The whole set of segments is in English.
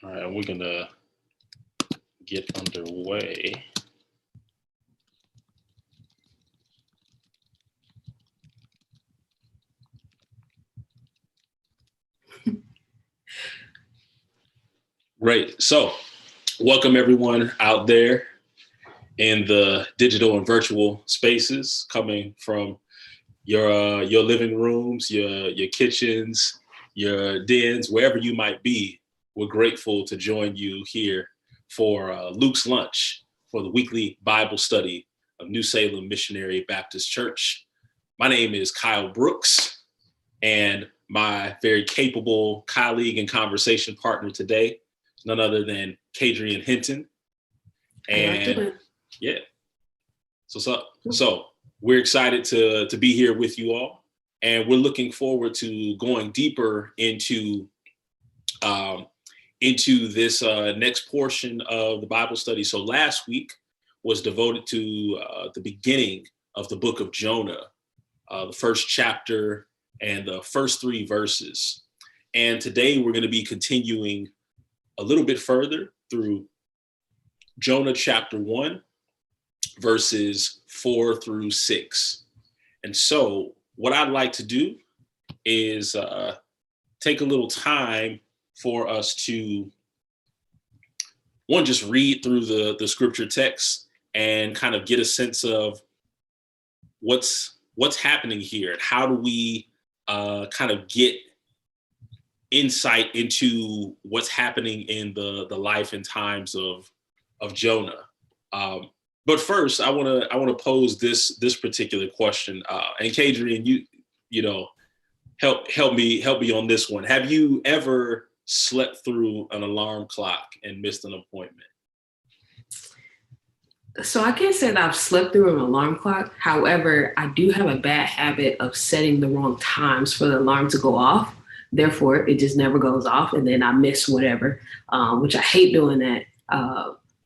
All right, we're gonna get underway. Great. So, welcome everyone out there in the digital and virtual spaces, coming from your living rooms, your kitchens, your dens, wherever you might be. We're grateful to join you here for Luke's Lunch, for the weekly Bible study of New Salem Missionary Baptist Church. My name is Kyle Brooks, and my very capable colleague and conversation partner today is none other than Kadrian Hinton. And yeah, so we're excited to be here with you all, and we're looking forward to going deeper into this next portion of the Bible study. So last week was devoted to the beginning of the book of Jonah, the first chapter and the first 3 verses. And today we're going to be continuing a little bit further through Jonah chapter 1, verses 4 through 6. And so what I'd like to do is take a little time for us to, one, just read through the scripture text and kind of get a sense of what's happening here, and how do we kind of get insight into what's happening in the life and times of Jonah. But first, I want to pose this particular question. And Kadrian, you know, help me on this one. Have you ever slept through an alarm clock and missed an appointment? So I can't say that I've slept through an alarm clock. However, I do have a bad habit of setting the wrong times for the alarm to go off. Therefore, it just never goes off, and then I miss whatever, which I hate doing that.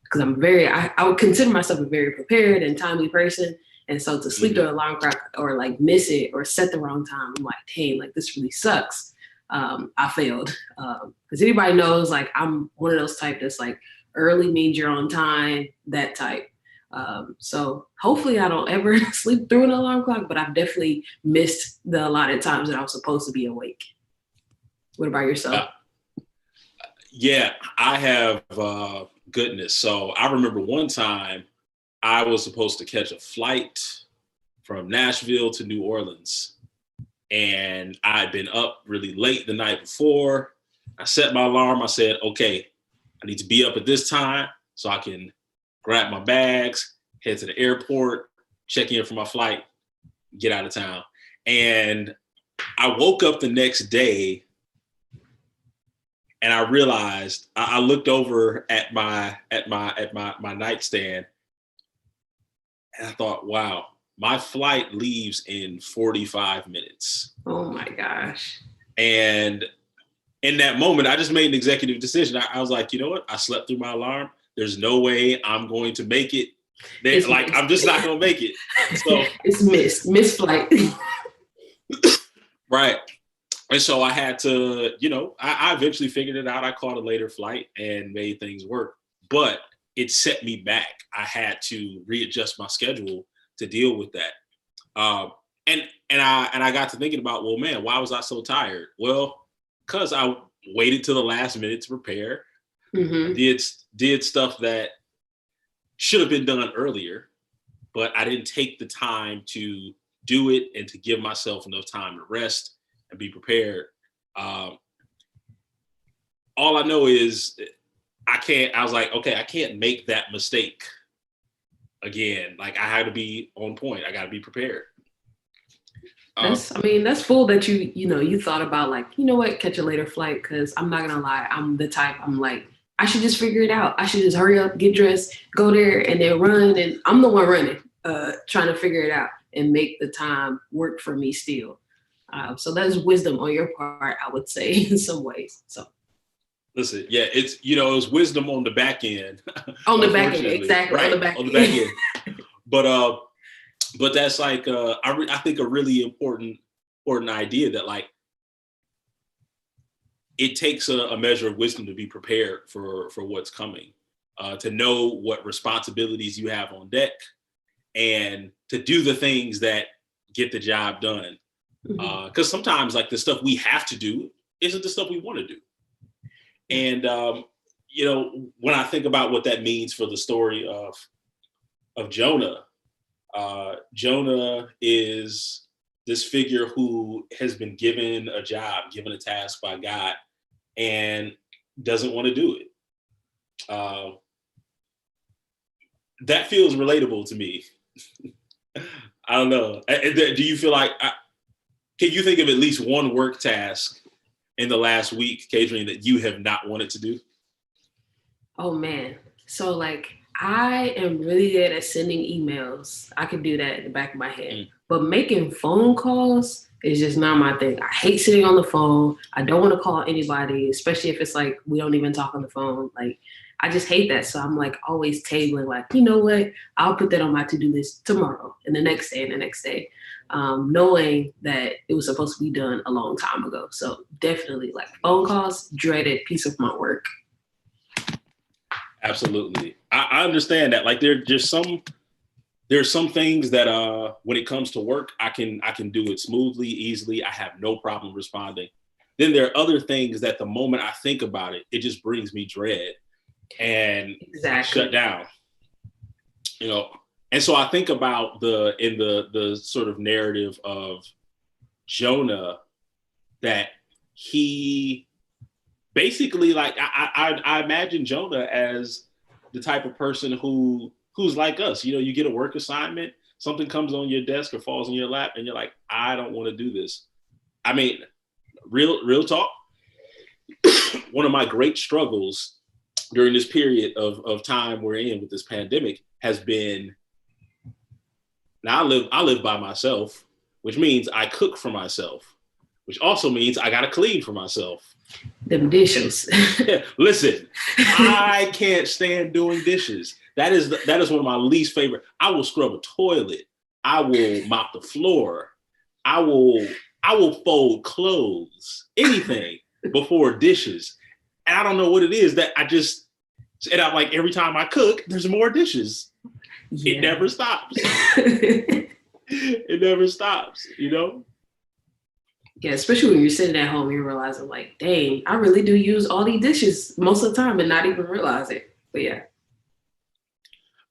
Because I would consider myself a very prepared and timely person. And so to sleep through an alarm clock or like miss it or set the wrong time, I'm like, dang, like this really sucks. I failed. Because anybody knows, like, I'm one of those type that's like early means you're on time, that type. So hopefully I don't ever sleep through an alarm clock, but I've definitely missed the allotted times that I was supposed to be awake. What about yourself? Yeah, I have, goodness. So I remember one time I was supposed to catch a flight from Nashville to New Orleans, and I'd been up really late the night before. I set my alarm. I said, okay, I need to be up at this time so I can grab my bags, head to the airport, check in for my flight, get out of town. And I woke up the next day and I realized, I looked over at my nightstand, and I thought, wow, my flight leaves in 45 minutes. Oh my gosh. And in that moment, I just made an executive decision. I was like, you know what? I slept through my alarm. There's no way I'm going to make it. I'm just not going to make it. So it's missed flight. Right. And so I had to, I eventually figured it out. I caught a later flight and made things work, but it set me back. I had to readjust my schedule to deal with that. And I got to thinking about, well, man, why was I so tired? Well, because I waited till the last minute to prepare. Mm-hmm. Did stuff that should have been done earlier, but I didn't take the time to do it and to give myself enough time to rest and be prepared. All I know is I was like, okay, I can't make that mistake again. Like, I had to be on point. I got to be prepared. That's full that you thought about, like, you know what, catch a later flight. Cause I'm not gonna lie, I'm the type, I'm like, I should just figure it out. I should just hurry up, get dressed, go there, and then run. And I'm the one running, trying to figure it out and make the time work for me still. So that's wisdom on your part, I would say, in some ways. So, listen, yeah, it was wisdom on the back end. On the back end, exactly. Right, on the back end. But that's like I think a really important idea that, like, it takes a measure of wisdom to be prepared for what's coming, to know what responsibilities you have on deck, and to do the things that get the job done. Because sometimes, like, the stuff we have to do isn't the stuff we want to do. And when I think about what that means for the story of Jonah, Jonah is this figure who has been given a job, given a task by God, and doesn't want to do it. That feels relatable to me. I don't know. Do you feel like, can you think of at least one work task in the last week, Kadrian, that you have not wanted to do? Oh man. So like, I am really good at sending emails. I can do that in the back of my head. But making phone calls is just not my thing. I hate sitting on the phone. I don't want to call anybody, especially if it's like we don't even talk on the phone. Like, I just hate that. So I'm like always tabling, like, you know what? I'll put that on my to-do list tomorrow and the next day and the next day, knowing that it was supposed to be done a long time ago. So definitely, like, phone calls, dreaded piece of my work. Absolutely. I understand that. Like, there's some things that when it comes to work, I can do it smoothly, easily. I have no problem responding. Then there are other things that the moment I think about it, it just brings me dread and I shut down. And so I think about the sort of narrative of Jonah, that he basically, like, I imagine Jonah as the type of person who's like us. You get a work assignment, something comes on your desk or falls in your lap, and you're like, I don't want to do this. I mean, real talk. One of my great struggles during this period of time we're in with this pandemic has been, now I live by myself, which means I cook for myself, which also means I gotta clean for myself. Them dishes. Listen, I can't stand doing dishes. That is one of my least favorite. I will scrub a toilet. I will mop the floor. I will fold clothes, anything before dishes. And I don't know what it is that and I'm like, every time I cook, there's more dishes. Yeah. It never stops. It never stops, Yeah, especially when you're sitting at home, you're realizing, like, dang, I really do use all these dishes most of the time and not even realize it. But yeah.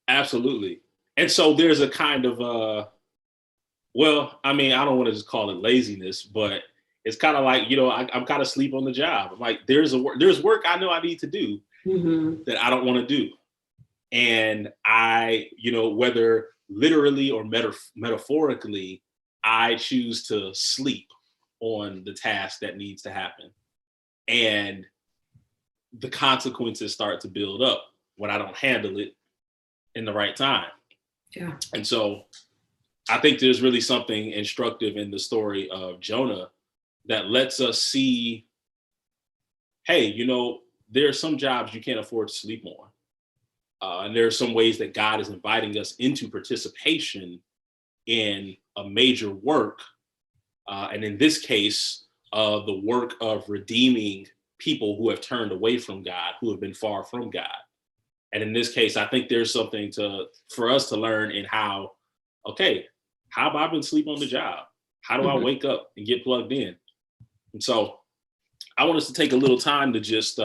Absolutely. And so there's a kind of, I don't want to just call it laziness, but it's kind of like, I'm kind of asleep on the job. I'm like, there's work I know I need to do that I don't want to do. And I, whether literally or metaphorically, I choose to sleep on the task that needs to happen. And the consequences start to build up when I don't handle it in the right time. Yeah. And so I think there's really something instructive in the story of Jonah that lets us see, hey, there are some jobs you can't afford to sleep on. And there are some ways that God is inviting us into participation in a major work. And in this case, the work of redeeming people who have turned away from God, who have been far from God. And in this case, I think there's something for us to learn in how have I been asleep on the job? How do I wake up and get plugged in? And so I want us to take a little time to just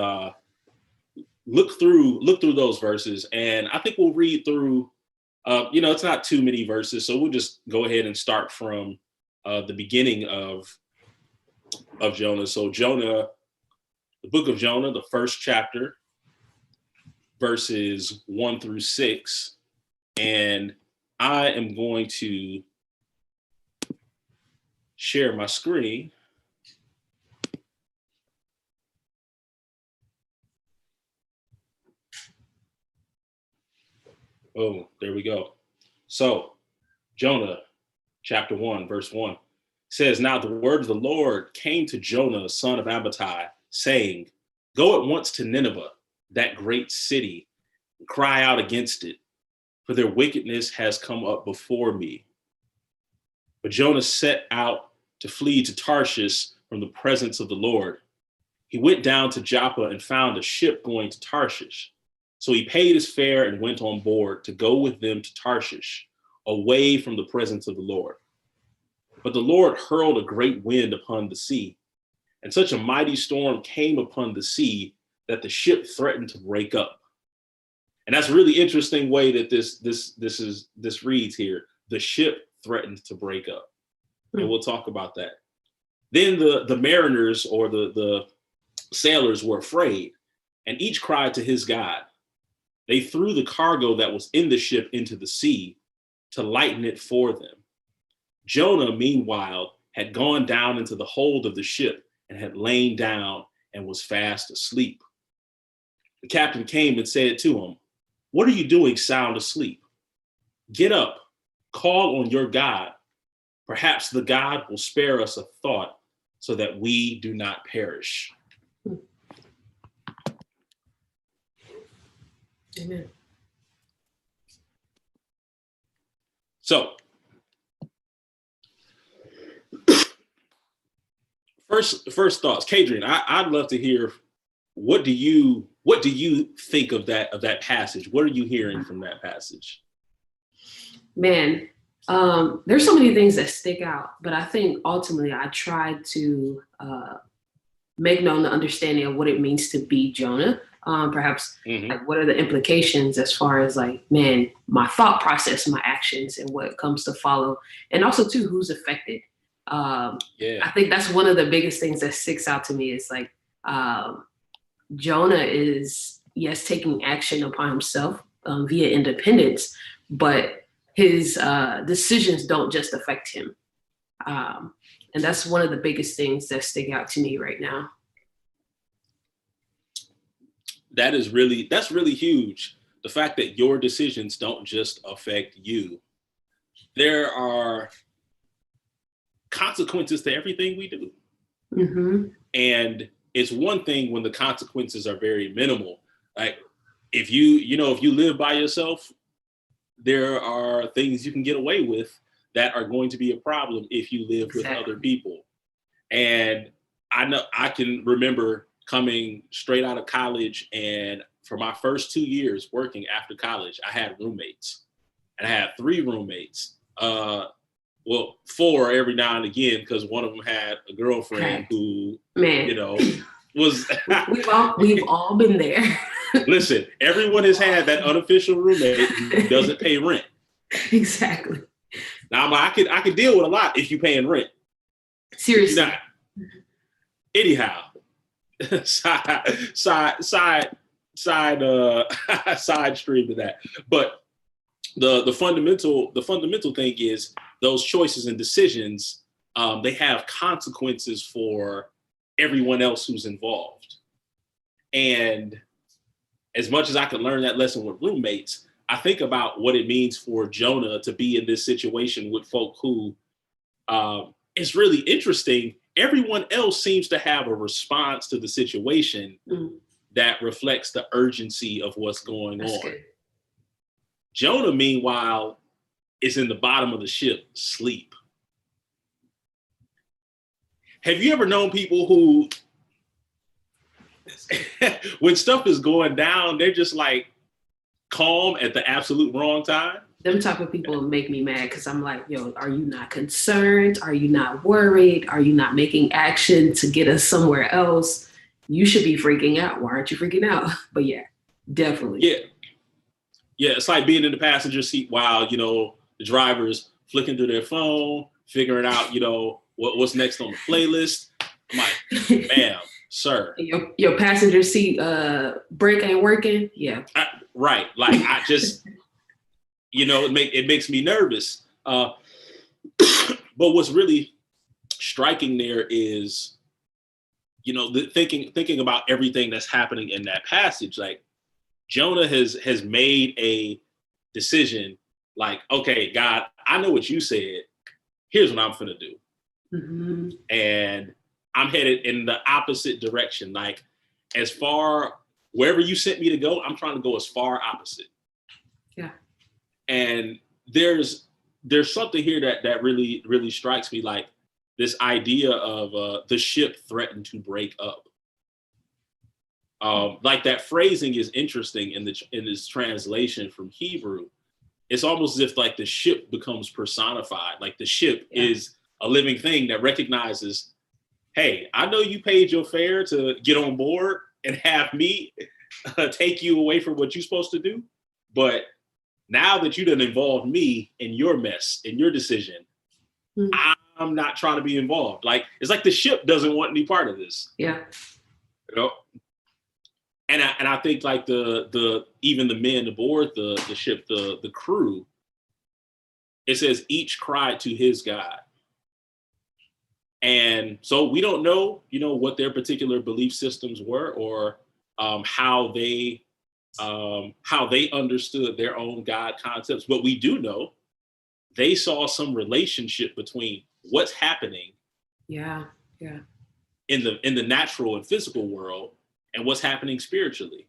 look through those verses. And I think we'll read through, it's not too many verses. So we'll just go ahead and start from the beginning of Jonah. So Jonah, the book of Jonah, the first chapter, verses 1-6. And I am going to share my screen. Oh, there we go. So Jonah, chapter 1, verse 1 says, now the word of the Lord came to Jonah, son of Amittai, saying, go at once to Nineveh, that great city, and cry out against it, for their wickedness has come up before me. But Jonah set out to flee to Tarshish from the presence of the Lord. He went down to Joppa and found a ship going to Tarshish. So he paid his fare and went on board to go with them to Tarshish, away from the presence of the Lord. But the Lord hurled a great wind upon the sea, and such a mighty storm came upon the sea that the ship threatened to break up. And that's a really interesting way that this reads here. The ship threatened to break up. And we'll talk about that. Then the mariners, or the sailors, were afraid, and each cried to his God. They threw the cargo that was in the ship into the sea to lighten it for them. Jonah, meanwhile, had gone down into the hold of the ship and had lain down and was fast asleep. The captain came and said to him, "What are you doing sound asleep? Get up, call on your God. Perhaps the God will spare us a thought so that we do not perish." Amen. So, first thoughts, Kadrian. I'd love to hear, what do you think of that passage? What are you hearing from that passage? Man, there's so many things that stick out, but I think ultimately I tried to make known the understanding of what it means to be Jonah. Perhaps like, what are the implications as far as like, man, my thought process, my actions, and what comes to follow, and also too, who's affected. I think that's one of the biggest things that sticks out to me is like, Jonah is, yes, taking action upon himself via independence, but his decisions don't just affect him. And that's one of the biggest things that stick out to me right now. That's really huge. The fact that your decisions don't just affect you. There are consequences to everything we do. Mm-hmm. And it's one thing when the consequences are very minimal. Like if you live by yourself, there are things you can get away with that are going to be a problem if you live with other people. And I can remember coming straight out of college, and for my first 2 years working after college, I had roommates, and I had 3 roommates. Well, 4 every now and again, because one of them had a girlfriend who, was. we've all been there. Listen, everyone has had that unofficial roommate who doesn't pay rent. Exactly. Now, I could deal with a lot if you're paying rent. Seriously. Not. Anyhow, side stream to that. But the fundamental thing is those choices and decisions, they have consequences for everyone else who's involved. And as much as I can learn that lesson with roommates, I think about what it means for Jonah to be in this situation with folk who, it's really interesting. Everyone else seems to have a response to the situation that reflects the urgency of what's going on. Good. Jonah, meanwhile, is in the bottom of the ship, asleep. Have you ever known people who, when stuff is going down, they're just like calm at the absolute wrong time? Them type of people make me mad because I'm like, yo, are you not concerned? Are you not worried? Are you not making action to get us somewhere else? You should be freaking out. Why aren't you freaking out? But yeah, definitely. Yeah, it's like being in the passenger seat while, the driver's flicking through their phone, figuring out, what's next on the playlist. I'm like, ma'am, sir. Your passenger seat brake ain't working? Yeah. Right. Like, I just... it makes me nervous. But what's really striking there is, thinking about everything that's happening in that passage. Like Jonah has made a decision. Like, okay, God, I know what you said. Here's what I'm gonna do, and I'm headed in the opposite direction. Like, as far wherever you sent me to go, I'm trying to go as far opposite. Yeah. And there's something here that really, really strikes me, like this idea of the ship threatened to break up. Like that phrasing is interesting in this translation from Hebrew. It's almost as if like the ship becomes personified. Like the ship is a living thing that recognizes, hey, I know you paid your fare to get on board and have me take you away from what you're supposed to do. But now that you done involved me in your mess, in your decision, I'm not trying to be involved. Like, it's like the ship doesn't want any part of this. Yeah. You know? And I think like the even the men aboard the ship, the crew, it says each cried to his God. And so we don't know, what their particular belief systems were, or how they understood their own God concepts. But we do know they saw some relationship between what's happening in the natural and physical world and what's happening spiritually.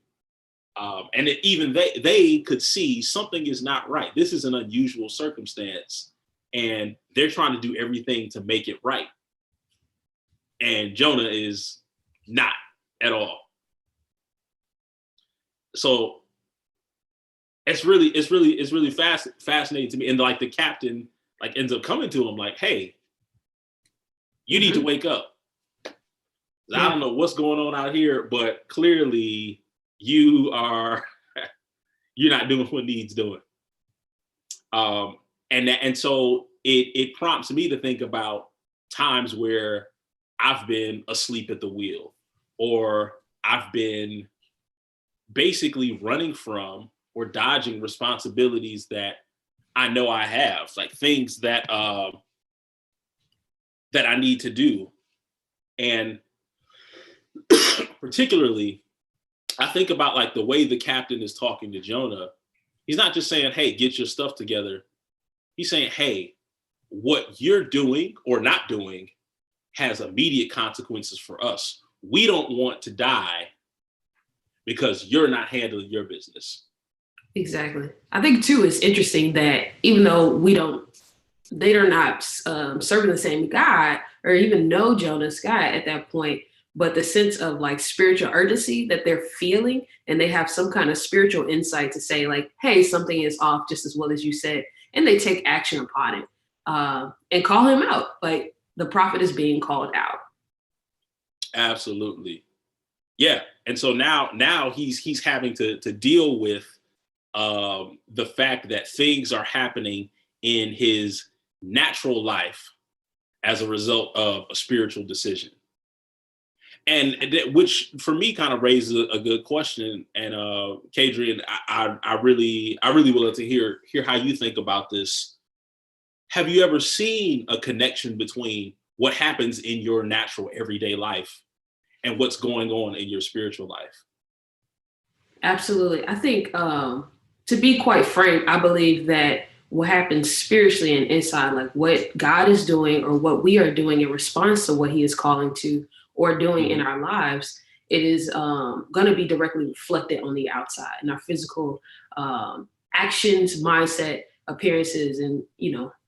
And even they could see something is not right. This is an unusual circumstance, and they're trying to do everything to make it right. And Jonah is not at all. So it's really fascinating to me. And like the captain like ends up coming to him like, hey, you need to wake up. I don't know what's going on out here, but clearly you're not doing what needs doing. And so it prompts me to think about times where I've been asleep at the wheel, or I've been basically running from or dodging responsibilities that I know I have, like things that that I need to do. And particularly, I think about like the way the captain is talking to Jonah. He's not just saying, hey, get your stuff together. He's saying, hey, what you're doing or not doing has immediate consequences for us. We don't want to die because you're not handling your business. Exactly. I think too, it's interesting that even though they're not serving the same God or even know Jonah's God at that point, but the sense of like spiritual urgency that they're feeling, and they have some kind of spiritual insight to say like, hey, something is off, just as well as you said, and they take action upon it and call him out. Like the prophet is being called out. Absolutely. Yeah. And so now he's having to deal with the fact that things are happening in his natural life as a result of a spiritual decision. And which for me kind of raises a good question. And Kadrian, I really would love to hear how you think about this. Have you ever seen a connection between what happens in your natural everyday life and what's going on in your spiritual life? Absolutely. I think to be quite frank, I believe that what happens spiritually and inside, like what God is doing or what we are doing in response to what he is calling to or doing in our lives, it is going to be directly reflected on the outside in our physical actions, mindset, appearances, and,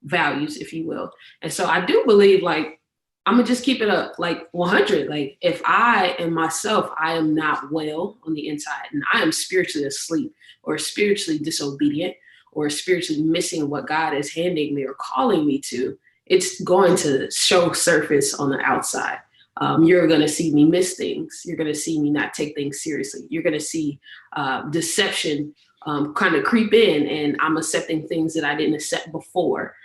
values, if you will. And so I do believe like, I'm gonna just keep it up like 100. Like if I am myself, I am not well on the inside and I am spiritually asleep or spiritually disobedient or spiritually missing what God is handing me or calling me to, it's going to show surface on the outside. You're going to see me miss things. You're going to see me not take things seriously. You're going to see deception kind of creep in, and I'm accepting things that I didn't accept before.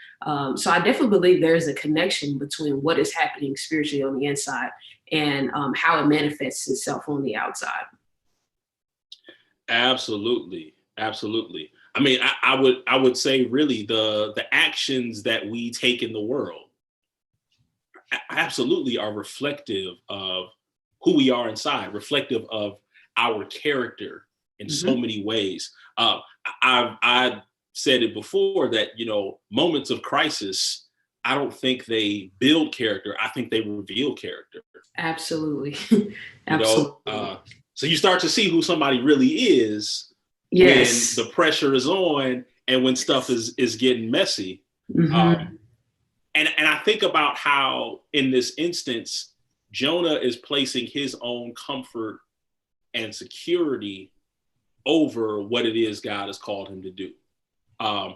So I definitely believe there's a connection between what is happening spiritually on the inside and how it manifests itself on the outside. Absolutely. Absolutely. I mean, I would say really the actions that we take in the world absolutely are reflective of who we are inside, reflective of our character in so many ways. I've said it before that, moments of crisis, I don't think they build character. I think they reveal character. Absolutely. Absolutely. So you start to see who somebody really is when the pressure is on and when stuff is getting messy. And I think about how in this instance, Jonah is placing his own comfort and security over what it is God has called him to do. And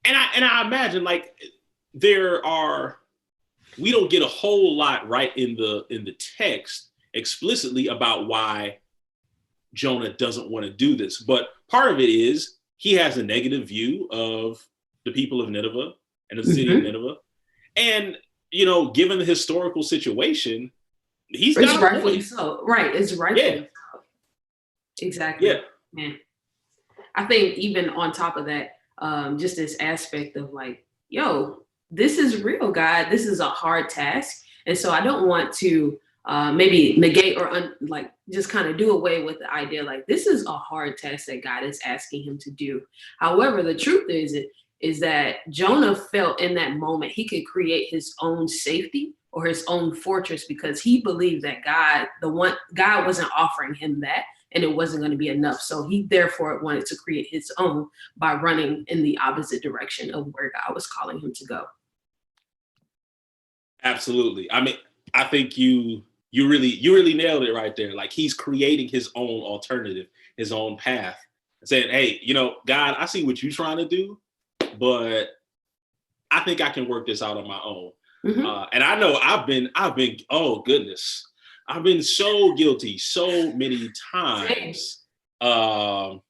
I imagine like we don't get a whole lot right in the text explicitly about why Jonah doesn't want to do this. But part of it is he has a negative view of the people of Nineveh and the city of Nineveh. And, given the historical situation, he's got a rightfully point. So. Right. It's rightfully so. Exactly. Yeah. Man. I think even on top of that, just this aspect of like, yo, this is real, God. This is a hard task. And so I don't want to maybe negate or just kind of do away with the idea like this is a hard task that God is asking him to do. However, the truth is that Jonah felt in that moment he could create his own safety or his own fortress because he believed that God wasn't offering him that and it wasn't going to be enough. So he therefore wanted to create his own by running in the opposite direction of where God was calling him to go. Absolutely. I mean, I think you really nailed it right there. Like he's creating his own alternative, his own path, saying, hey, God, I see what you're trying to do, but I think I can work this out on my own. And I know I've been, oh goodness, I've been so guilty so many times I've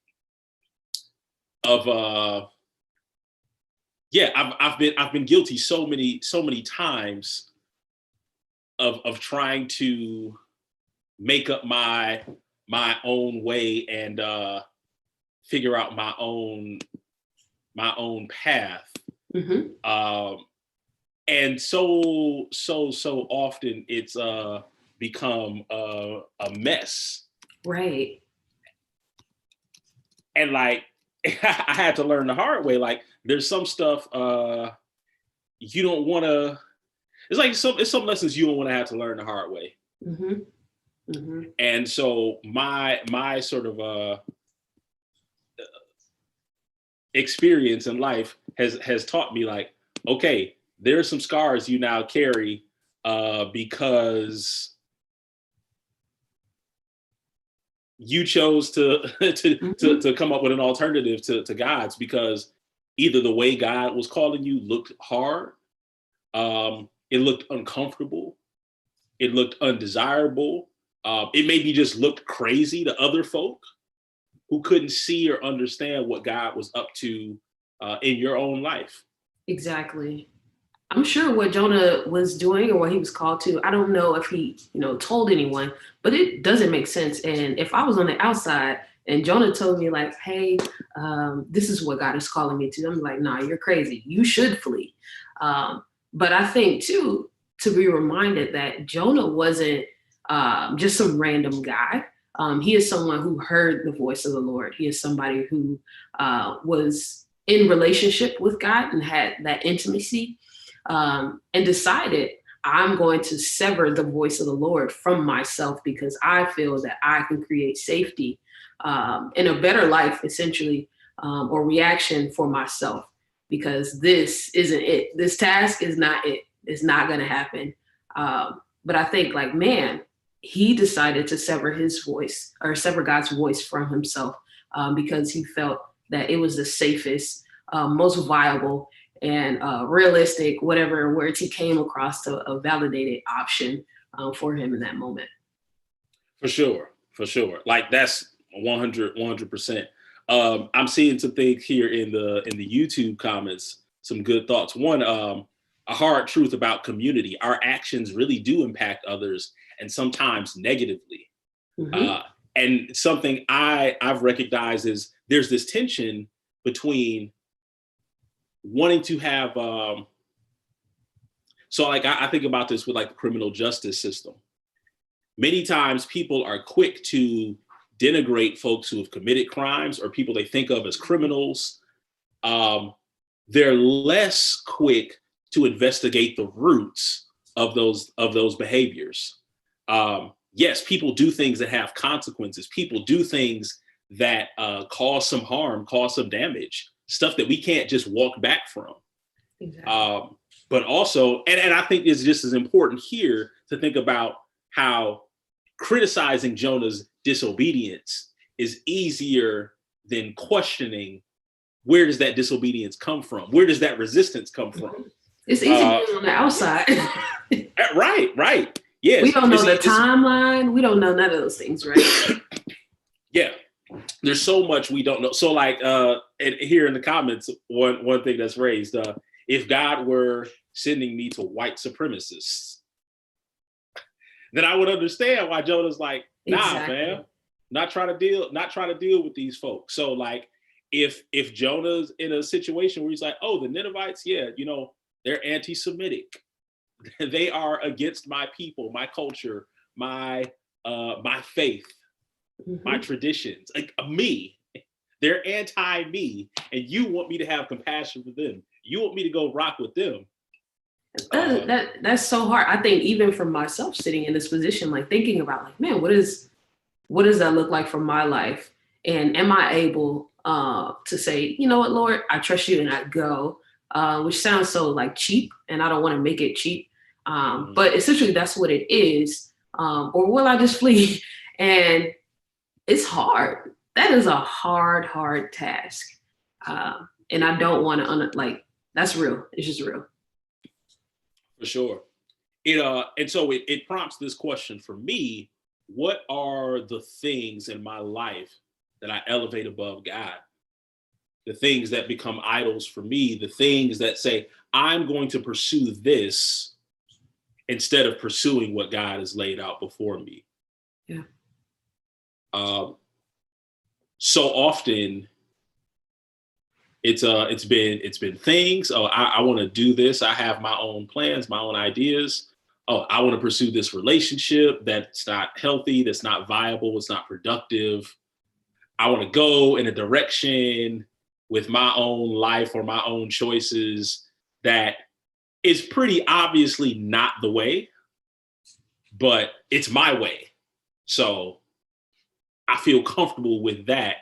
been guilty so many times of trying to make up my own way and figure out my own path. And so often it's become a mess. Right. And like I had to learn the hard way. Like there's some stuff you don't want to. It's like it's some lessons you don't want to have to learn the hard way. And so my sort of experience in life has taught me like, okay, there are some scars you now carry because you chose to come up with an alternative to God's, because either the way God was calling you looked hard, it looked uncomfortable, it looked undesirable, it maybe just looked crazy to other folk who couldn't see or understand what God was up to in your own life. Exactly. I'm sure what Jonah was doing or what he was called to, I don't know if he, told anyone, but it doesn't make sense. And if I was on the outside and Jonah told me like, hey, this is what God is calling me to, I'm like, nah, you're crazy. You should flee. But I think too, to be reminded that Jonah wasn't just some random guy. He is someone who heard the voice of the Lord. He is somebody who was in relationship with God and had that intimacy. And decided I'm going to sever the voice of the Lord from myself because I feel that I can create safety in a better life, essentially, or reaction for myself, because this isn't it. This task is not it. It's not going to happen. But I think like, man, he decided to sever his voice or sever God's voice from himself because he felt that it was the safest, most viable and realistic, whatever words he came across, to a validated option for him in that moment. For sure. Like that's 100%. I'm seeing some things here in the YouTube comments, some good thoughts. One, a hard truth about community: our actions really do impact others, and sometimes negatively. And something I've recognized is there's this tension between wanting to have so like I think about this with like the criminal justice system. Many times people are quick to denigrate folks who have committed crimes or people they think of as criminals. They're less quick to investigate the roots of those behaviors. Yes, people do things that have consequences. People do things that cause some harm, cause some damage, stuff that we can't just walk back from. Exactly. But also, and I think it's just as important here to think about how criticizing Jonah's disobedience is easier than questioning, where does that disobedience come from? Where does that resistance come from? It's easy on the outside. Right. Yes. We don't know the timeline. We don't know none of those things, right? Yeah. There's so much we don't know. So like and here in the comments, one thing that's raised, if God were sending me to white supremacists, then I would understand why Jonah's like, nah, exactly. fam, not trying to deal with these folks. So like if Jonah's in a situation where he's like, oh, the Ninevites, yeah, they're anti-Semitic. They are against my people, my culture, my faith, my traditions, like me. They're anti-me, and you want me to have compassion for them. You want me to go rock with them. That's so hard. I think even for myself sitting in this position, like thinking about like, man, what does that look like for my life? And am I able to say, you know what, Lord, I trust you and I go, which sounds so like cheap, and I don't want to make it cheap. But essentially that's what it is. Or will I just flee? And it's hard. That is a hard task. And I don't want to that's real. It's just real. For sure. And so it prompts this question for me: what are the things in my life that I elevate above God? The things that become idols for me, the things that say, I'm going to pursue this instead of pursuing what God has laid out before me. Yeah. So often it's been things. Oh, I want to do this. I have my own plans, my own ideas. Oh, I want to pursue this relationship that's not healthy, that's not viable, it's not productive. I want to go in a direction with my own life or my own choices that is pretty obviously not the way, but it's my way. So I feel comfortable with that,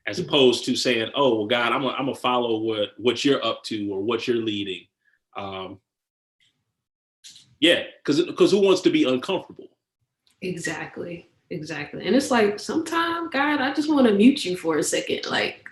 as opposed to saying, oh, well, God, I'm gonna follow what you're up to or what you're leading. Because who wants to be uncomfortable? Exactly. And it's like, sometimes, God, I just want to mute you for a second. Like,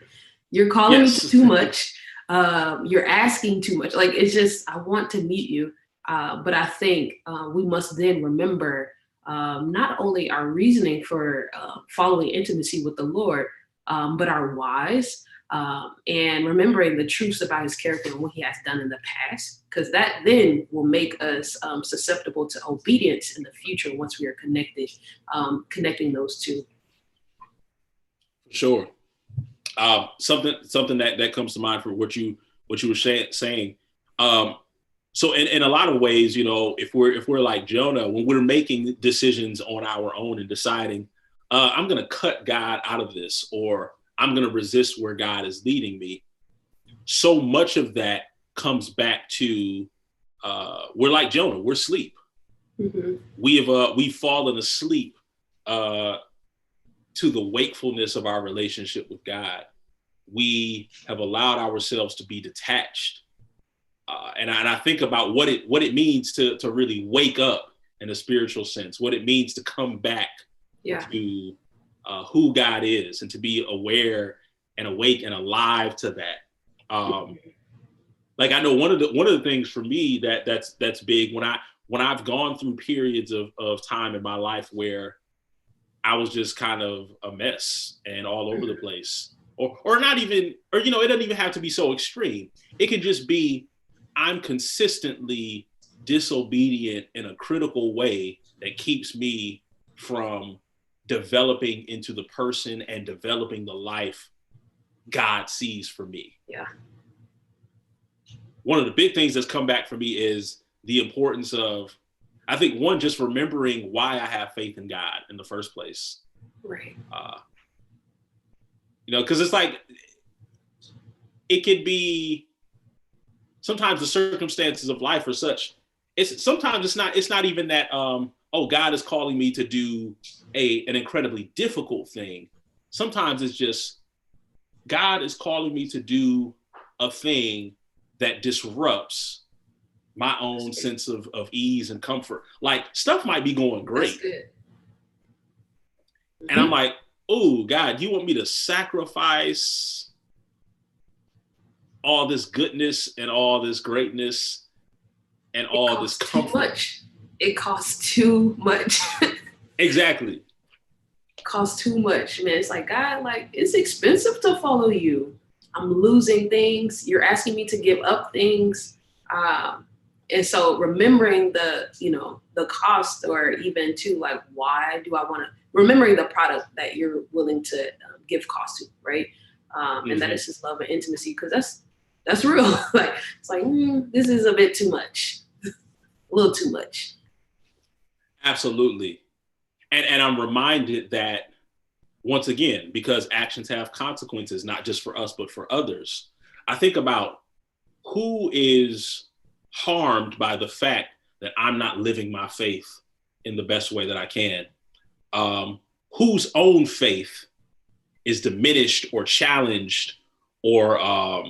you're calling me too much. You're asking too much. Like, it's just, I want to meet you. But I think we must then remember not only our reasoning for following intimacy with the Lord, but our whys, and remembering the truths about his character and what he has done in the past, because that then will make us susceptible to obedience in the future once we are connecting those two. Sure. Something that comes to mind for what you were saying. So in a lot of ways, if we're like Jonah, when we're making decisions on our own and deciding, I'm going to cut God out of this, or I'm going to resist where God is leading me. So much of that comes back to we're like Jonah. We're asleep. Mm-hmm. We've fallen asleep to the wakefulness of our relationship with God. We have allowed ourselves to be detached. And I think about what it means to really wake up in a spiritual sense, what it means to come back to who God is, and to be aware and awake and alive to that. Like, I know one of the things for me that's big when I've gone through periods of time in my life where I was just kind of a mess and all over the place, or not even, or it doesn't even have to be so extreme. It can just be, I'm consistently disobedient in a critical way that keeps me from developing into the person and developing the life God sees for me. Yeah. One of the big things that's come back for me is the importance of, I think, one, just remembering why I have faith in God in the first place. Right. Because it's like, it could be, sometimes the circumstances of life are such, sometimes it's not even that, oh, God is calling me to do an incredibly difficult thing. Sometimes it's just, God is calling me to do a thing that disrupts my own sense of ease and comfort. Like, stuff might be going great. And I'm like, oh, God, you want me to sacrifice all this goodness and all this greatness and all this comfort? Too much. It costs too much. Exactly. Costs too much, man. It's like, God, like, it's expensive to follow you. I'm losing things. You're asking me to give up things. And so remembering the cost, or even too, like, why do I want to, remembering the product that you're willing to give cost to, right? And that is just love and intimacy, because that's real. Like, it's like, this is a bit too much, a little too much. Absolutely. And I'm reminded that, once again, because actions have consequences, not just for us, but for others, I think about who is harmed by the fact that I'm not living my faith in the best way that I can. Whose own faith is diminished or challenged or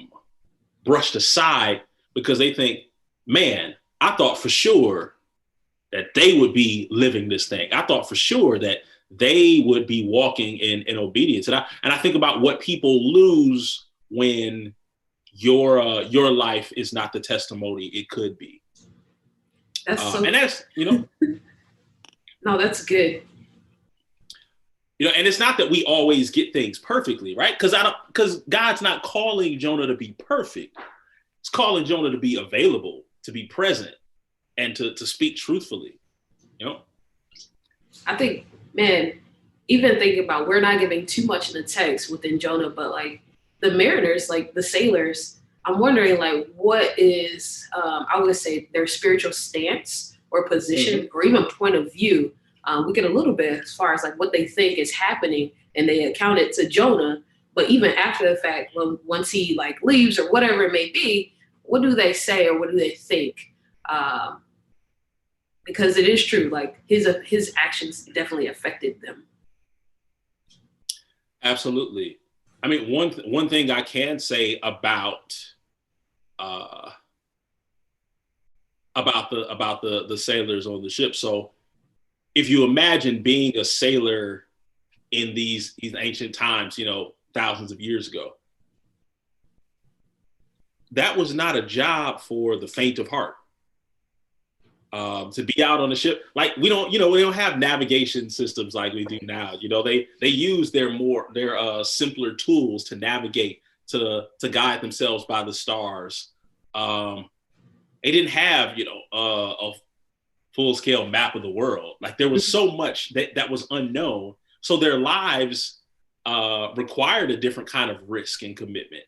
brushed aside because they think, man, I thought for sure that they would be living this thing. I thought for sure that they would be walking in obedience. And I think about what people lose when your life is not the testimony it could be. And that's, No, that's good. And it's not that we always get things perfectly, right? Because God's not calling Jonah to be perfect. It's calling Jonah to be available, to be present, and to speak truthfully. I think, man, even thinking about, we're not giving too much in the text within Jonah, but like the mariners, like the sailors, I'm wondering, like, what is, I would say, their spiritual stance or position, or even point of view. We get a little bit as far as like what they think is happening, and they account it to Jonah. But even after the fact, once he like leaves or whatever it may be, what do they say or what do they think? Because it is true, like his actions definitely affected them. Absolutely. I mean, one thing I can say about the sailors on the ship. So if you imagine being a sailor in these ancient times, thousands of years ago, that was not a job for the faint of heart. To be out on the ship, like we don't have navigation systems like we do now. They use their simpler tools to navigate, to guide themselves by the stars. They didn't have a full-scale map of the world. Like, there was so much that was unknown. So their lives required a different kind of risk and commitment.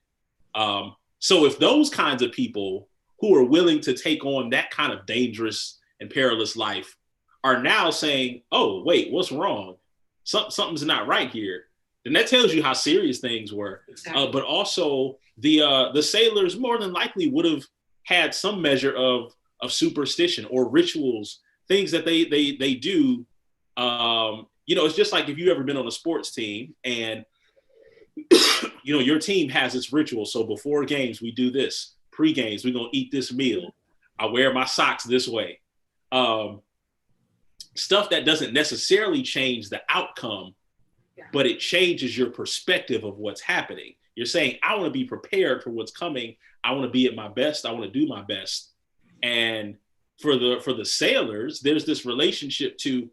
So if those kinds of people who are willing to take on that kind of dangerous and perilous life are now saying, oh, wait, what's wrong? Something's not right here. Then that tells you how serious things were. Exactly. But also the sailors more than likely would have had some measure of superstition or rituals, things that they do. It's just like if you've ever been on a sports team and your team has its ritual. So before games, we do this. Pre-games, we're going to eat this meal. I wear my socks this way. Stuff that doesn't necessarily change the outcome, but it changes your perspective of what's happening. You're saying, I want to be prepared for what's coming. I want to be at my best. I want to do my best. And for the sailors, there's this relationship to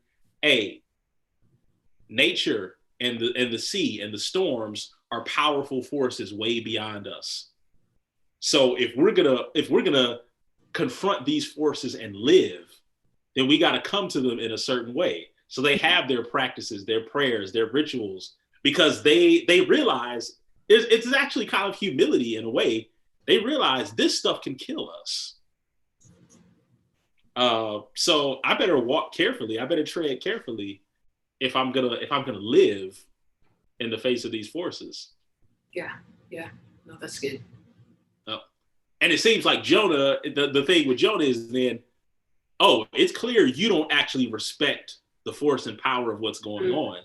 nature and the sea and the storms are powerful forces way beyond us. So if we're gonna confront these forces and live, then we got to come to them in a certain way. So they have their practices, their prayers, their rituals, because they realize it's actually kind of humility in a way. They realize this stuff can kill us. So I better walk carefully. I better tread carefully if I'm gonna live in the face of these forces. Yeah. No, that's good. And it seems like Jonah, the thing with Jonah is then, it's clear you don't actually respect the force and power of what's going on.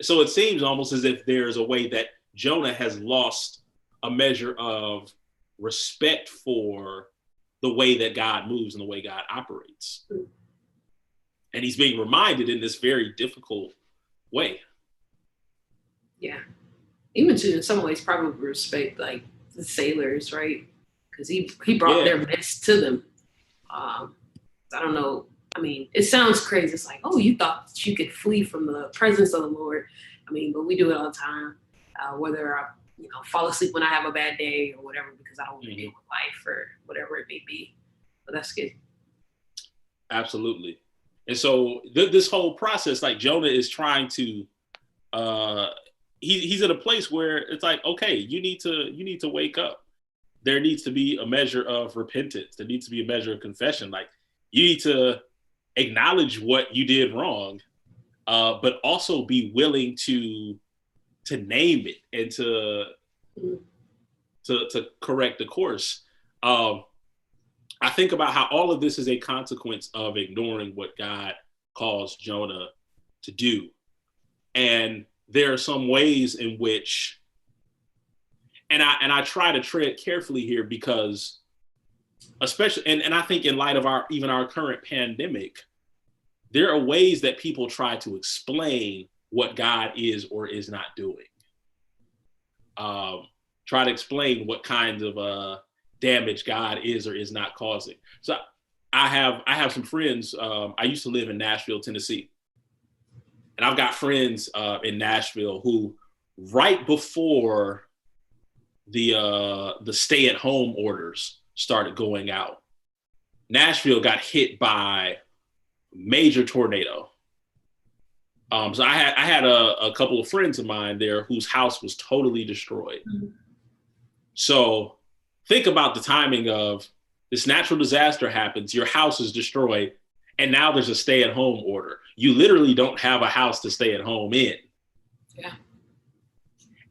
So it seems almost as if there's a way that Jonah has lost a measure of respect for the way that God moves and the way God operates. And he's being reminded in this very difficult way. Yeah. Even to, in some ways, probably respect like the sailors, right? Because he brought Yeah. their mess to them. I don't know. I mean, it sounds crazy. It's like, oh, you thought that you could flee from the presence of the Lord. I mean, but we do it all the time. Whether I, fall asleep when I have a bad day or whatever, because I don't want to deal with life or whatever it may be. But that's good. Absolutely. And so this whole process, like Jonah is trying to, he's in a place where it's like, okay, you need to wake up. There needs to be a measure of repentance. There needs to be a measure of confession. Like you need to acknowledge what you did wrong, but also be willing to name it and to correct the course. I think about how all of this is a consequence of ignoring what God calls Jonah to do. And there are some ways in which, and I try to tread carefully here because especially, and I think in light of even our current pandemic, there are ways that people try to explain what God is or is not doing. Try to explain what kinds of damage God is or is not causing. So I have some friends. I used to live in Nashville, Tennessee, and I've got friends in Nashville who, right before the stay-at-home orders started going out, Nashville got hit by a major tornado. So I had a couple of friends of mine there whose house was totally destroyed. Mm-hmm. So think about the timing of this natural disaster happens, your house is destroyed, and now there's a stay-at-home order. You literally don't have a house to stay at home in. Yeah.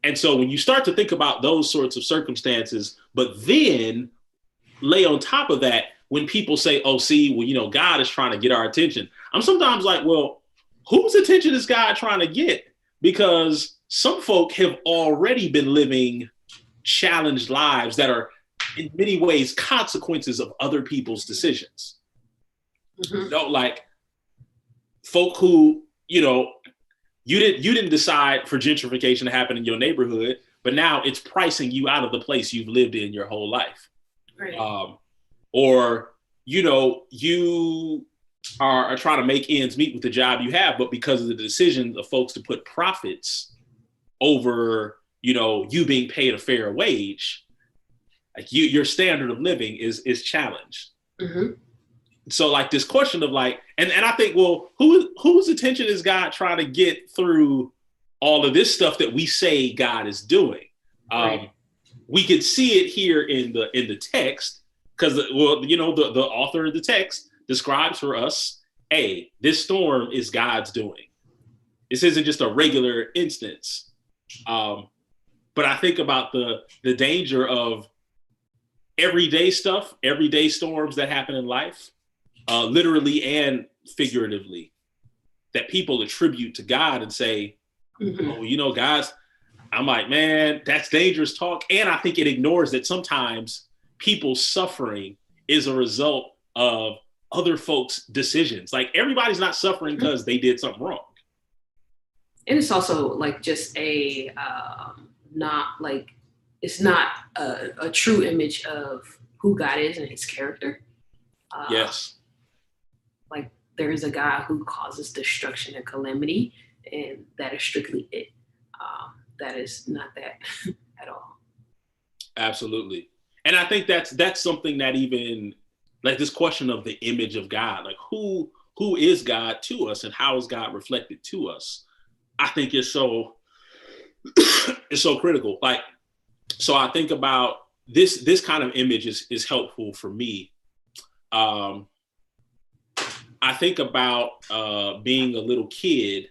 And so when you start to think about those sorts of circumstances, but then lay on top of that, when people say, oh, see, well, God is trying to get our attention. I'm sometimes like, well, whose attention is God trying to get? Because some folk have already been living challenged lives that are in many ways consequences of other people's decisions. Mm-hmm. Like folk who, you didn't decide for gentrification to happen in your neighborhood, but now it's pricing you out of the place you've lived in your whole life. Right. Or, you are trying to make ends meet with the job you have, but because of the decision of folks to put profits over, you being paid a fair wage, like your standard of living is challenged. Mm-hmm. So like this question of like, and I think, well, whose attention is God trying to get through all of this stuff that we say God is doing? Right. We could see it here in the text because, the author of the text describes for us, hey, this storm is God's doing. This isn't just a regular instance. But I think about the danger of everyday stuff, everyday storms that happen in life, literally and figuratively, that people attribute to God and say, mm-hmm. Oh, God's, I'm like, man, that's dangerous talk. And I think it ignores that sometimes people's suffering is a result of other folks' decisions. Like everybody's not suffering because they did something wrong. And it's also like just it's not a true image of who God is and his character. Yes. Like there is a God who causes destruction and calamity, and that is strictly it. That is not that at all. Absolutely. And I think that's something that even like this question of the image of God, like who is God to us and how is God reflected to us? I think is so it's so critical. Like, so I think about this kind of image is helpful for me. I think about being a little kid,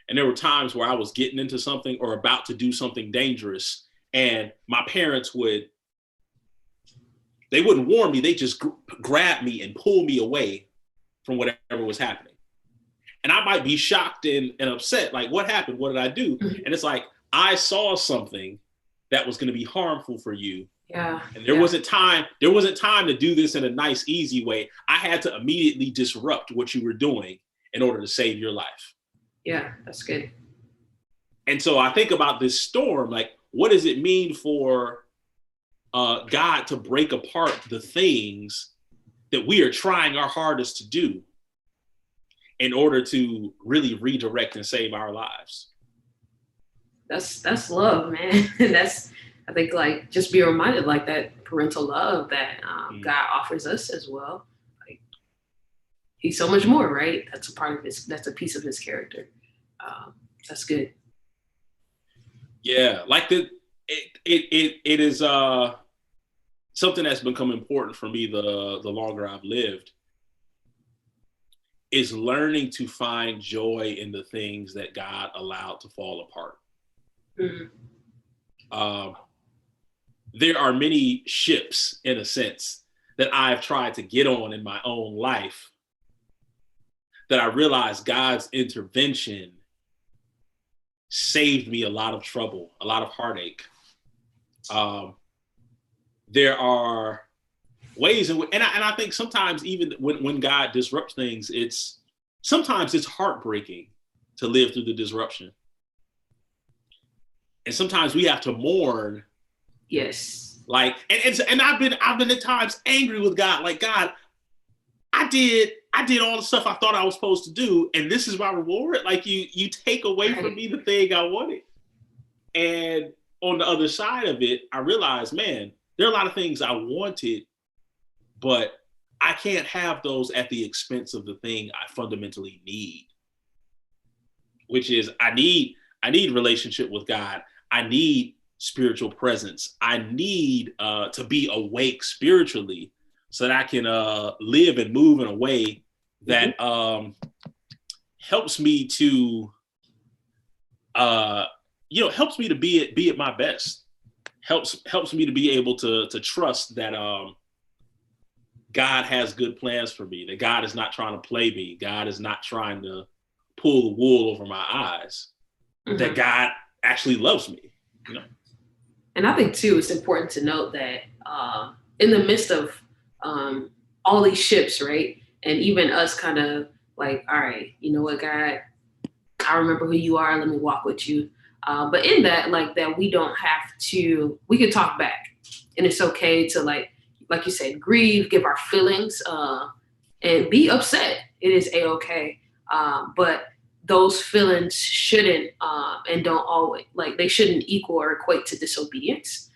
and there were times where I was getting into something or about to do something dangerous, and my parents wouldn't warn me. They just grab me and pull me away from whatever was happening. And I might be shocked and upset, like, what happened? What did I do? And it's like, I saw something that was going to be harmful for you. Yeah. And there wasn't time to do this in a nice, easy way. I had to immediately disrupt what you were doing in order to save your life. Yeah, that's good. And so I think about this storm, like, what does it mean for God to break apart the things that we are trying our hardest to do in order to really redirect and save our lives? That's love, man. That's, I think, like, just be reminded, like, that parental love that God offers us as well. Like, he's so much more, right? That's a part of his, that's a piece of his character. That's good. Yeah, like it is something that's become important for me the longer I've lived, is learning to find joy in the things that God allowed to fall apart. Mm-hmm. There are many ships, in a sense, that I've tried to get on in my own life that I realized God's intervention saved me a lot of trouble, a lot of heartache. There are ways in which, and I think sometimes even when God disrupts things, sometimes it's heartbreaking to live through the disruption. And sometimes we have to mourn. Yes. Like, and I've been at times angry with God. Like, God, I did all the stuff I thought I was supposed to do, and this is my reward. Like, you take away from me the thing I wanted. And on the other side of it, I realized, man, there are a lot of things I wanted, but I can't have those at the expense of the thing I fundamentally need, which is I need relationship with God. I need spiritual presence. I need to be awake spiritually so that I can live and move in a way that helps me to, helps me to be at my best. Helps me to be able to trust that God has good plans for me, that God is not trying to play me. God is not trying to pull the wool over my eyes, that God actually loves me, you know? And I think too, it's important to note that in the midst of all these ships, right? And even us kind of like, all right, you know what, God, I remember who you are. Let me walk with you. But in that, like, that we don't have to, we can talk back, and it's okay to, like you said, grieve, give our feelings, and be upset. It is a-okay. But those feelings shouldn't and don't always, like, they shouldn't equal or equate to disobedience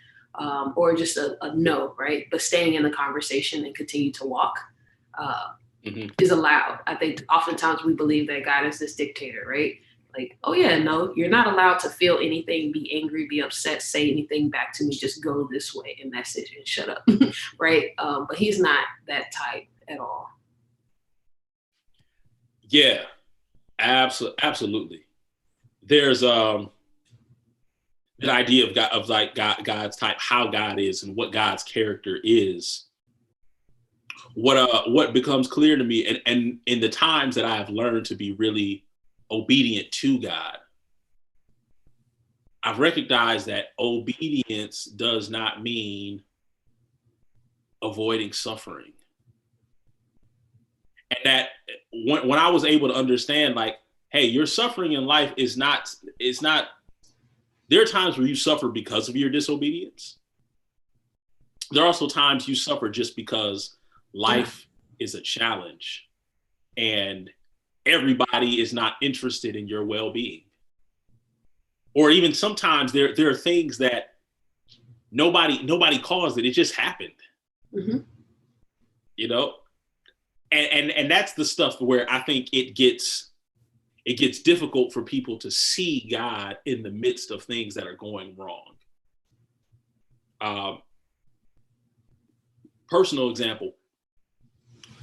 or just a no, right? But staying in the conversation and continue to walk is allowed. I think oftentimes we believe that God is this dictator, right? Like, oh yeah, no, you're not allowed to feel anything, be angry, be upset, say anything back to me, just go this way and message and shut up, right? But he's not that type at all. Yeah, absolutely. There's an idea of God's type, how God is and what God's character is. What becomes clear to me, and in the times that I have learned to be really obedient to God, I've recognized that obedience does not mean avoiding suffering. And that when I was able to understand, like, hey, your suffering in life is not, there are times where you suffer because of your disobedience. There are also times you suffer just because life is a challenge and everybody is not interested in your well-being. Or even sometimes there are things that nobody caused it. It just happened. You know? And that's the stuff where I think it gets difficult for people to see God in the midst of things that are going wrong. Personal example,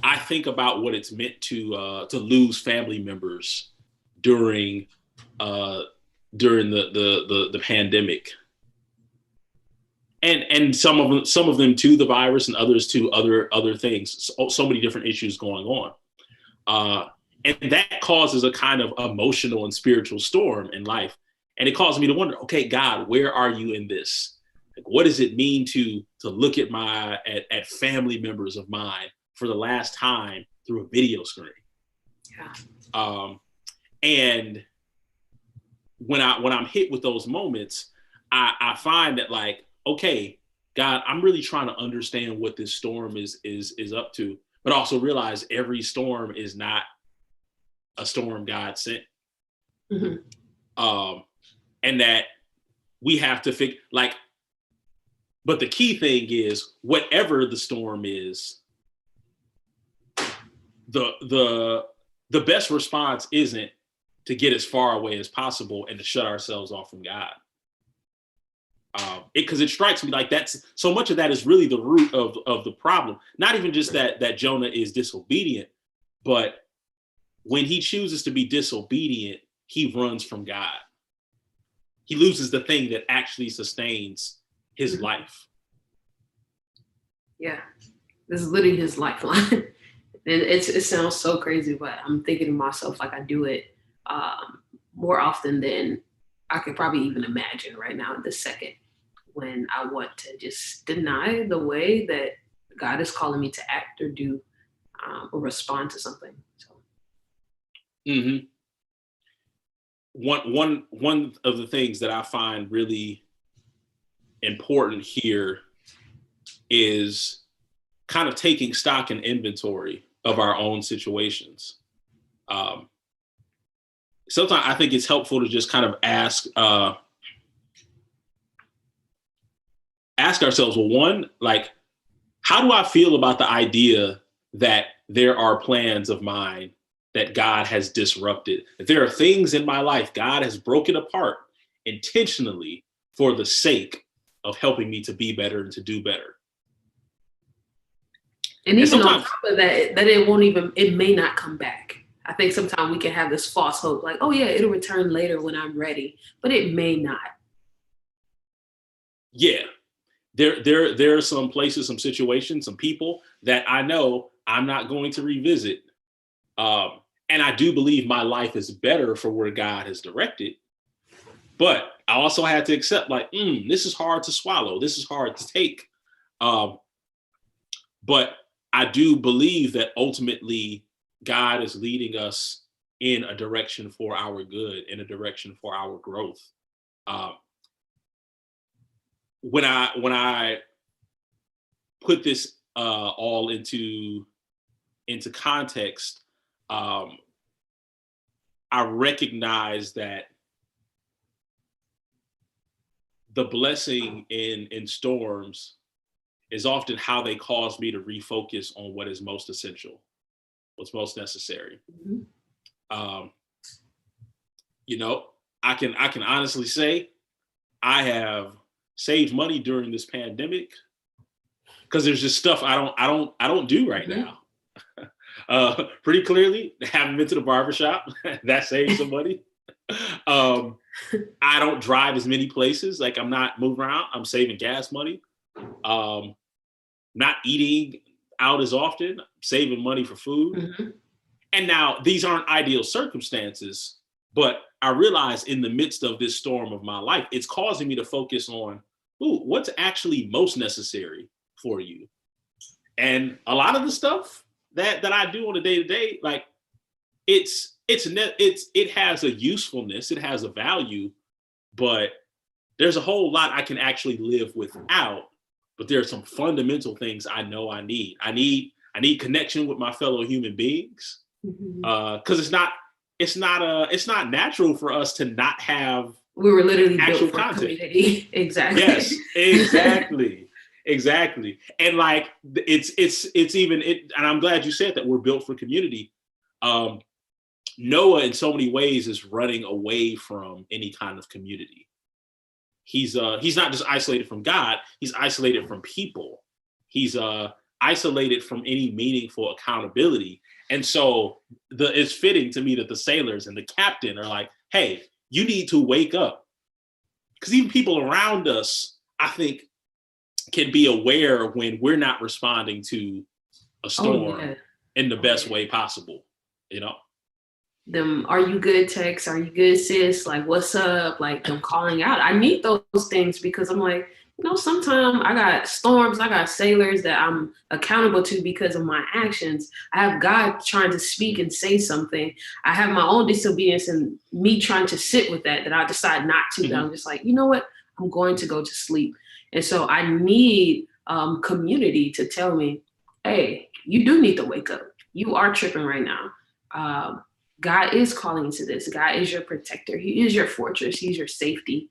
I think about what it's meant to lose family members during the pandemic, and some of them to the virus, and others to other things. So many different issues going on, and that causes a kind of emotional and spiritual storm in life, and it causes me to wonder, okay, God, where are you in this? Like, what does it mean to look at at family members of mine for the last time through a video screen? Yeah. And when I'm hit with those moments, I find that like, okay, God, I'm really trying to understand what this storm is up to, but also realize every storm is not a storm God sent. Mm-hmm. And that we have to figure, like, but the key thing is whatever the storm is, the best response isn't to get as far away as possible and to shut ourselves off from God. Because it strikes me like that's so much of that is really the root of the problem. Not even just that Jonah is disobedient, but when he chooses to be disobedient, he runs from God. He loses the thing that actually sustains his life. Yeah, this is literally his lifeline. And it sounds so crazy, but I'm thinking to myself like I do it more often than I could probably even imagine right now in this second, when I want to just deny the way that God is calling me to act or do or respond to something. So. Mm-hmm. One of the things that I find really important here is kind of taking stock and inventory of our own situations. Sometimes I think it's helpful to just kind of ask ourselves, well, one, like, how do I feel about the idea that there are plans of mine that God has disrupted? That there are things in my life God has broken apart intentionally for the sake of helping me to be better and to do better. And even on top of that it may not come back. I think sometimes we can have this false hope, like, oh yeah, it'll return later when I'm ready, but it may not. Yeah. There are some places, some situations, some people that I know I'm not going to revisit. And I do believe my life is better for where God has directed. But I also had to accept, like, this is hard to swallow. This is hard to take. But I do believe that ultimately God is leading us in a direction for our good, in a direction for our growth. When I put this all into context, I recognize that the blessing in storms is often how they cause me to refocus on what is most essential, what's most necessary. Mm-hmm. I can honestly say I have saved money during this pandemic because there's just stuff I don't do right mm-hmm. now. Pretty clearly, haven't been to the barbershop. That saves some money. I don't drive as many places. Like, I'm not moving around. I'm saving gas money. Not eating out as often, saving money for food. Mm-hmm. And now these aren't ideal circumstances, but I realize in the midst of this storm of my life, it's causing me to focus on, what's actually most necessary for you. And a lot of the stuff that I do on a day-to-day, like, it has a usefulness, it has a value, but there's a whole lot I can actually live without. But there are some fundamental things I know I need. I need connection with my fellow human beings, because it's not natural for us to not have. We were literally actual built for content. Community. Exactly. Yes, exactly. And like it's even it, and I'm glad you said that we're built for community. Noah, in so many ways, is running away from any kind of community. He's not just isolated from God, he's isolated from people. He's isolated from any meaningful accountability. And so it's fitting to me that the sailors and the captain are like, hey, you need to wake up. Because even people around us, I think, can be aware when we're not responding to a storm in the best way possible, Them, are you good texts? Are you good, sis? Like, what's up? Like, them calling out. I need those things because I'm like, Sometimes I got storms, I got sailors that I'm accountable to because of my actions. I have God trying to speak and say something. I have my own disobedience and me trying to sit with that I decide not to. That I'm just like, you know what? I'm going to go to sleep. And so I need community to tell me, hey, you do need to wake up. You are tripping right now. God is calling you to this. God is your protector. He is your fortress. He's your safety,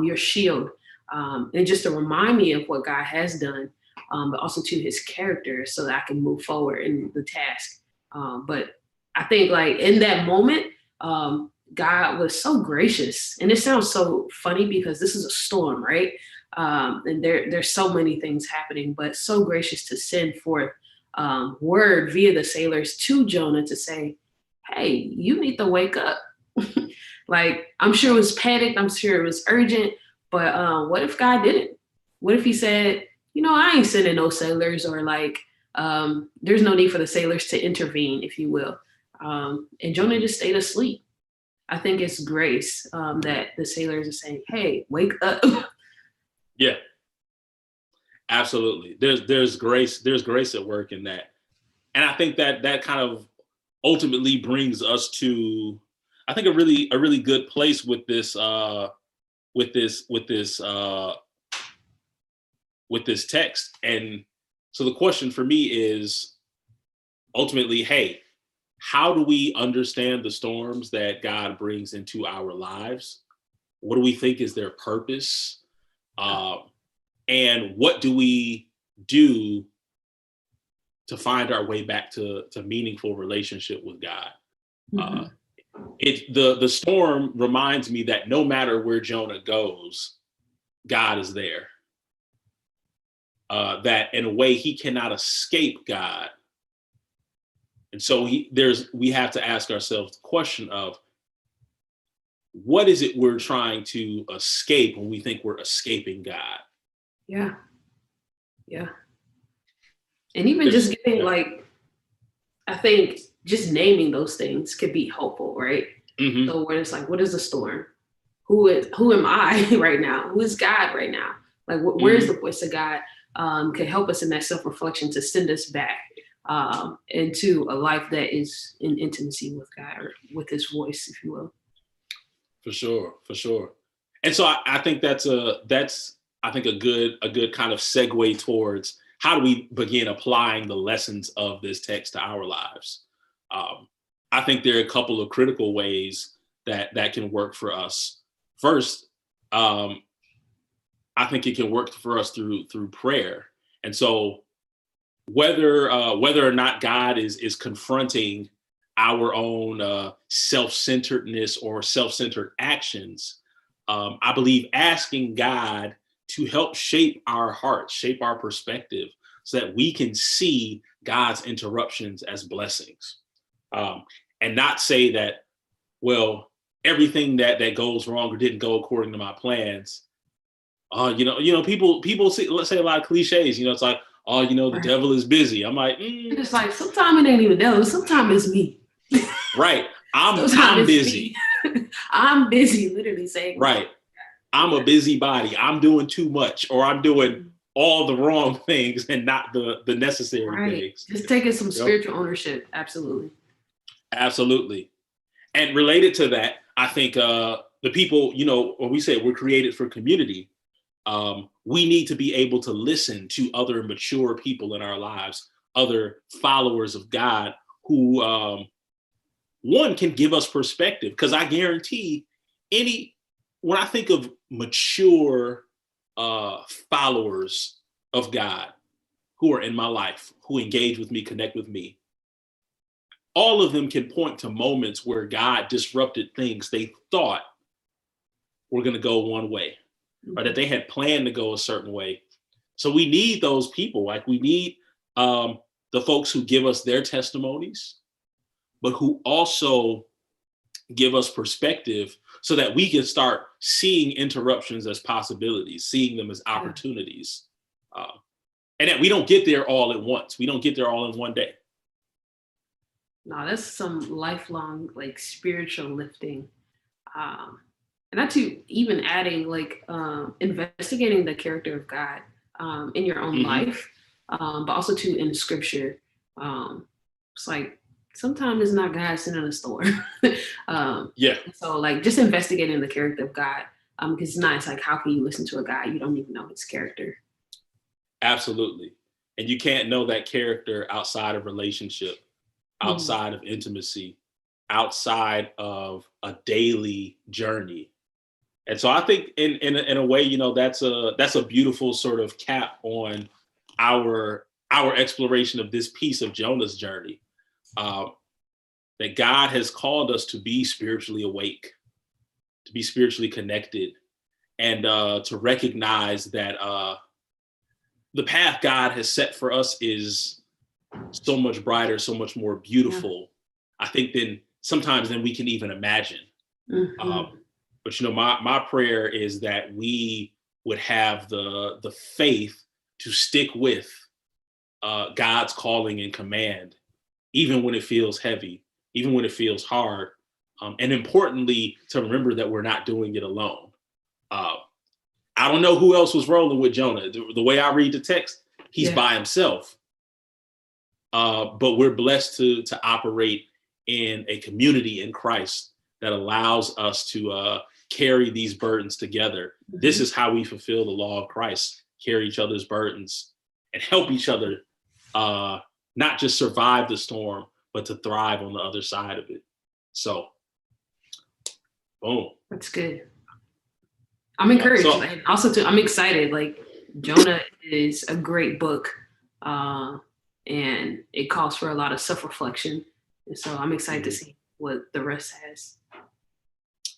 your shield. And just to remind me of what God has done, but also to his character so that I can move forward in the task. But I think like in that moment, God was so gracious. And it sounds so funny because this is a storm, right? And there's so many things happening, but so gracious to send forth word via the sailors to Jonah to say, hey, you need to wake up. Like, I'm sure it was panicked. I'm sure it was urgent. But what if God didn't? What if he said, I ain't sending no sailors, or like, there's no need for the sailors to intervene, if you will. And Jonah just stayed asleep. I think it's grace that the sailors are saying, hey, wake up. Yeah, absolutely. There's grace at work in that. And I think that kind of ultimately brings us to, I think, a really good place with this text. And so the question for me is ultimately, hey, how do we understand the storms that God brings into our lives? What do we think is their purpose? And what do we do to find our way back to meaningful relationship with God? Mm-hmm. The storm reminds me that no matter where Jonah goes, God is there. That in a way he cannot escape God. And so we have to ask ourselves the question of, what is it we're trying to escape when we think we're escaping God? Yeah. Yeah. And even just getting like, I think just naming those things could be helpful, right? Mm-hmm. So when it's like, what is the storm? Who am I right now? Who is God right now? Like, where's mm-hmm. the voice of God can help us in that self-reflection to send us back into a life that is in intimacy with God, or with his voice, if you will. For sure. And so I think that's a good kind of segue towards how do we begin applying the lessons of this text to our lives. I think there are a couple of critical ways that can work for us. First, I think it can work for us through prayer. And so whether or not God is confronting our own self-centeredness or self-centered actions, I believe asking God to help shape our hearts, shape our perspective, so that we can see God's interruptions as blessings, and not say that, well, everything that goes wrong or didn't go according to my plans. People say, let's say a lot of cliches. It's like, the devil is busy. I'm like, it's like, sometimes it ain't even devil. Sometimes it's me. Right. I'm busy. I'm busy, literally saying. Right. I'm a busybody. I'm doing too much, or I'm doing all the wrong things and not the necessary things. Just taking some spiritual ownership. Absolutely. And related to that, I think the people, when we say we're created for community, we need to be able to listen to other mature people in our lives, other followers of God who, one, can give us perspective. Because I guarantee when I think of mature followers of God who are in my life, who engage with me, connect with me, all of them can point to moments where God disrupted things they thought were going to go one way, or that they had planned to go a certain way. So we need those people. Like, we need the folks who give us their testimonies, but who also give us perspective so that we can start seeing interruptions as possibilities, seeing them as opportunities. And that we don't get there all at once. We don't get there all in one day. No, that's some lifelong, like, spiritual lifting. And not to even adding like investigating the character of God in your own life, but also too in scripture. It's like sometimes it's not God sitting in a storm. So like just investigating the character of God, because it's nice. Like how can you listen to a guy you don't even know his character? Absolutely. And you can't know that character outside of relationship, outside of intimacy, outside of a daily journey. And so I think in a way, you know, that's a beautiful sort of cap on our exploration of this piece of Jonah's journey. That God has called us to be spiritually awake, to be spiritually connected, and to recognize that the path God has set for us is so much brighter, so much more beautiful, I think, than we can even imagine. But you know, my prayer is that we would have the faith to stick with God's calling and command, even when it feels heavy, even when it feels hard, and importantly, to remember that we're not doing it alone. I don't know who else was rolling with Jonah. The way I read the text, he's by himself. But we're blessed to operate in a community in Christ that allows us to carry these burdens together. This is how we fulfill the law of Christ, carry each other's burdens and help each other not just survive the storm, but to thrive on the other side of it. So, boom. That's good. I'm encouraged. And also, too, I'm excited. Like, Jonah is a great book, and it calls for a lot of self-reflection. And so I'm excited to see what the rest has.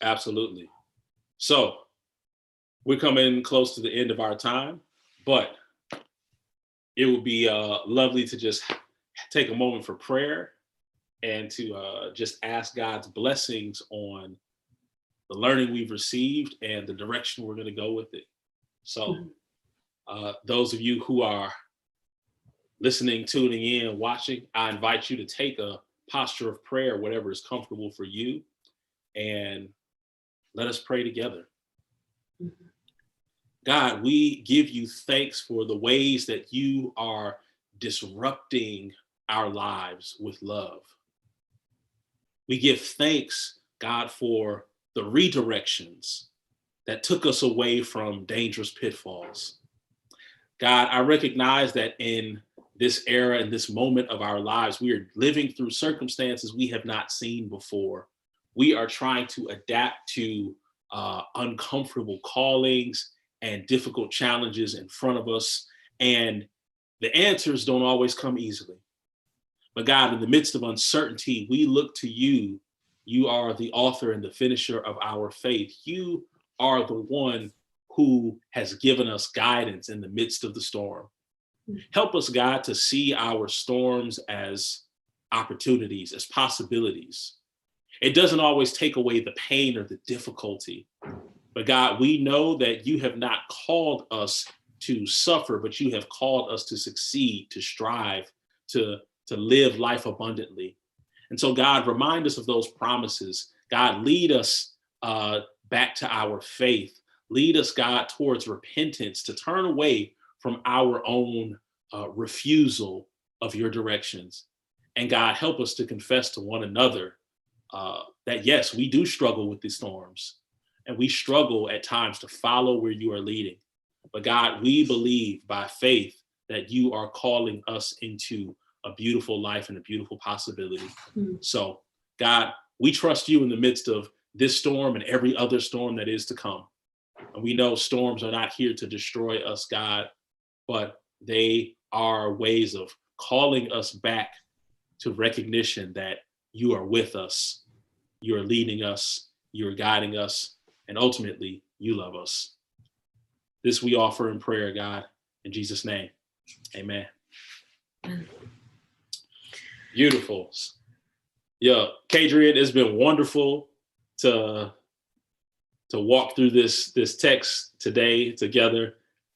Absolutely. So we're coming close to the end of our time, but it would be lovely to just take a moment for prayer and to just ask God's blessings on the learning we've received and the direction we're going to go with it. So those of you who are listening, tuning in, watching, I invite you to take a posture of prayer, whatever is comfortable for you, and let us pray together. God, we give you thanks for the ways that you are disrupting our lives with love. We give thanks, God, for the redirections that took us away from dangerous pitfalls. God, I recognize that in this era, in this moment of our lives, we are living through circumstances we have not seen before. We are trying to adapt to uncomfortable callings and difficult challenges in front of us. And the answers don't always come easily. But God, in the midst of uncertainty, we look to you. You are the author and the finisher of our faith. You are the one who has given us guidance in the midst of the storm. Help us, God, to see our storms as opportunities, as possibilities. It doesn't always take away the pain or the difficulty. But God, we know that you have not called us to suffer, but you have called us to succeed, to strive, to live life abundantly. And so, God, remind us of those promises. God, lead us back to our faith. Lead us, God, towards repentance, to turn away from our own refusal of your directions. And God, help us to confess to one another that, yes, we do struggle with these storms. And we struggle at times to follow where you are leading. But God, we believe by faith that you are calling us into a beautiful life and a beautiful possibility. So, God, we trust you in the midst of this storm and every other storm that is to come. And we know storms are not here to destroy us, God, but they are ways of calling us back to recognition that you are with us, you are leading us, you are guiding us, and ultimately, you love us. This we offer in prayer, God, in Jesus' name. Amen. Beautiful. Yeah, Kadrian, it's been wonderful to walk through this text today together.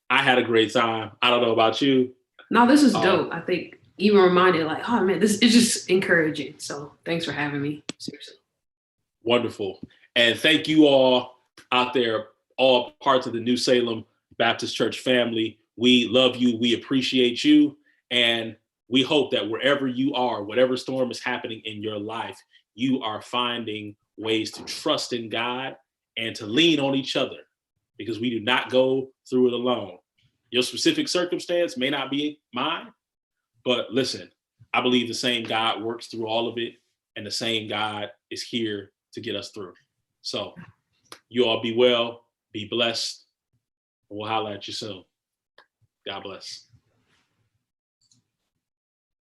I had a great time. I don't know about you. No, this is dope. I think even reminded, like, oh man, this is just encouraging. So thanks for having me. Seriously. Wonderful. And thank you all out there, all parts of the New Salem Baptist Church family, we love you. We appreciate you. And we hope that wherever you are, whatever storm is happening in your life, you are finding ways to trust in God and to lean on each other, because we do not go through it alone. Your specific circumstance may not be mine, but listen, I believe the same God works through all of it, and the same God is here to get us through. So you all be well, be blessed, and we'll holler at you soon. God bless.